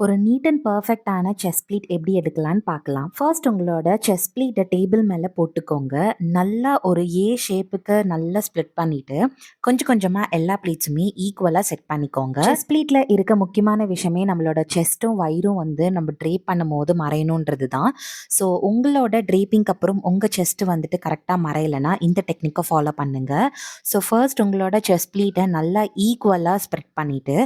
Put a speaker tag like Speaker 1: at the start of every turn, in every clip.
Speaker 1: ஒரு NEET and பர்ஃபெக்ட்டான chess pleat எப்படி எடுக்கலான்னு பார்க்கலாம். ஃபர்ஸ்ட் உங்களோட செஸ் ப்ளீட்டை டேபிள் மேலே போட்டுக்கோங்க. நல்லா ஒரு ஏ ஷேப்புக்கு நல்லா ஸ்ப்ளிட் பண்ணிட்டு கொஞ்சம் கொஞ்சமாக எல்லா ப்ளீட்ஸுமே ஈக்குவலாக செட் பண்ணிக்கோங்க. செஸ் ப்ளீட்டில் இருக்க முக்கியமான விஷயமே நம்மளோட செஸ்ட்டும் வயிறும் வந்து நம்ம ட்ரேப் பண்ணும் போது மறையணுன்றது தான். ஸோ உங்களோட ட்ரேப்பிங்க்கு அப்புறம் உங்கள் செஸ்ட் வந்துட்டு கரெக்டாக மறையலைன்னா இந்த டெக்னிக்கை ஃபாலோ பண்ணுங்க. ஸோ ஃபர்ஸ்ட் உங்களோட செஸ் ப்ளீட்டை நல்லா ஈக்குவலாக ஸ்ப்ரெட் பண்ணிட்டு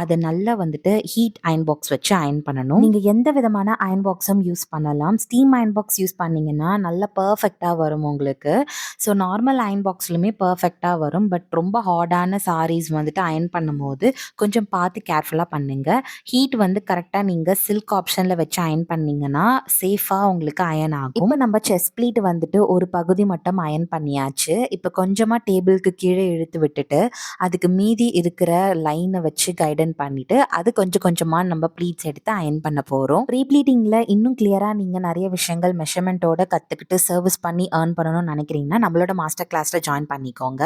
Speaker 1: அதை நல்லா வந்துட்டு ஹீட் அயன் பாக்ஸ் வச்சு அயன் பண்ணணும். நீங்கள் எந்த விதமான அயன் பாக்ஸும் யூஸ் பண்ணலாம். ஸ்டீம் அயன் பாக்ஸ் யூஸ் பண்ணிங்கன்னா நல்லா பர்ஃபெக்டாக வரும் உங்களுக்கு. ஸோ நார்மல் அயன் பாக்ஸ்லுமே பர்ஃபெக்டாக வரும். பட் ரொம்ப ஹார்டான சாரீஸ் வந்துட்டு அயன் பண்ணும்போது கொஞ்சம் பார்த்து கேர்ஃபுல்லாக பண்ணுங்க. ஹீட் வந்து கரெக்டாக நீங்கள் சில்க் ஆப்ஷனில் வச்சு அயன் பண்ணிங்கன்னா சேஃபாக உங்களுக்கு அயன் ஆகும். இப்போ நம்ம செஸ் ப்ளீட் வந்துட்டு ஒரு பகுதி மட்டும் அயன் பண்ணியாச்சு. இப்போ கொஞ்சமாக டேபிளுக்கு கீழே இழுத்து விட்டுட்டு அதுக்கு மீதி இருக்கிற லைனை வச்சு கைடன் பண்ணிட்டு அது கொஞ்சம் கொஞ்சமாக நம்ம ப்ளீட்ஸ் எடுத்து அயன் பண்ண போகிறோம். ப்ரீ ப்ளீட்டிங்கில் இன்னும் கிளியராக நீங்கள் நிறைய விஷயங்கள் மெஷர்மெண்ட்டோட கற்றுக்கிட்டு சர்வீஸ் பண்ணி ஏர்ன் பண்ணணும்னு நினைக்கிறீங்கன்னா நம்மளோட மாஸ்டர் கிளாஸில் ஜாயின் பண்ணிக்கோங்க.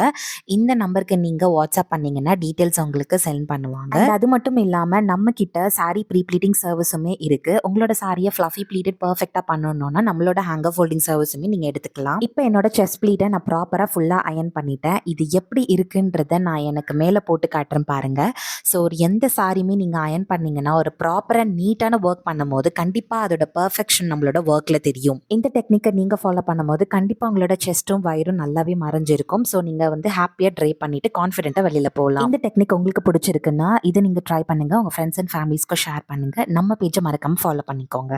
Speaker 1: இந்த நம்பருக்கு நீங்கள் வாட்ஸ்அப் பண்ணிங்கன்னா டீட்டெயில்ஸ் உங்களுக்கு சென்ட் பண்ணுவாங்க. அது மட்டும் இல்லாமல் நம்ம கிட்ட சாரீ ப்ரீ ப்ளீட்டிங் சர்வீஸுமே இருக்குது. உங்களோட சாரியை ஃப்ளஃபி ப்ளீட்டட் பர்ஃபெக்டாக பண்ணணும்னா நம்மளோட ஹேங்கர் ஃபோல்டிங் சர்வீஸுமே நீங்கள் எடுத்துக்கலாம். இப்போ என்னோட செஸ் ப்ளீட்டை நான் ப்ராப்பராக ஃபுல்லாக அயன் பண்ணிட்டேன். இது எப்படி இருக்குன்றதை நான் எனக்கு மேலே போட்டு காட்டுறேன் பாருங்கள். ஸோ ஒரு எந்த சாரியுமே நீங்கள் அயன் பண்ணிங்கன்னா ஒரு ப்ராப்பராக நீட்டான ஒர்க் பண்ணும்போது கண்டிப்பாக அதோட பர்ஃபெக்ஷன் நம்மளோட ஒர்க்கில் தெரியும். இந்த டெக்னிக்கை நீங்கள் ஃபாலோ பண்ணும்போது கண்டிப்பாக உங்களோட செஸ்ட்டும் வயிறும் நல்லாவே மறைஞ்சிருக்கும். ஸோ நீங்கள் வந்து ஹாப்பியாக ட்ரை பண்ணிவிட்டு கான்ஃபிடென்ட்டாக வெளியில் போகலாம். இந்த டெக்னிக் உங்களுக்கு பிடிச்சிருக்குன்னா இதை நீங்கள் ட்ரை பண்ணுங்கள். உங்கள் ஃப்ரெண்ட்ஸ் அண்ட் ஃபேமிலிஸ்க்கு ஷேர் பண்ணுங்கள். நம்ம பேஜை மறக்காமல் ஃபாலோ பண்ணிக்கோங்க.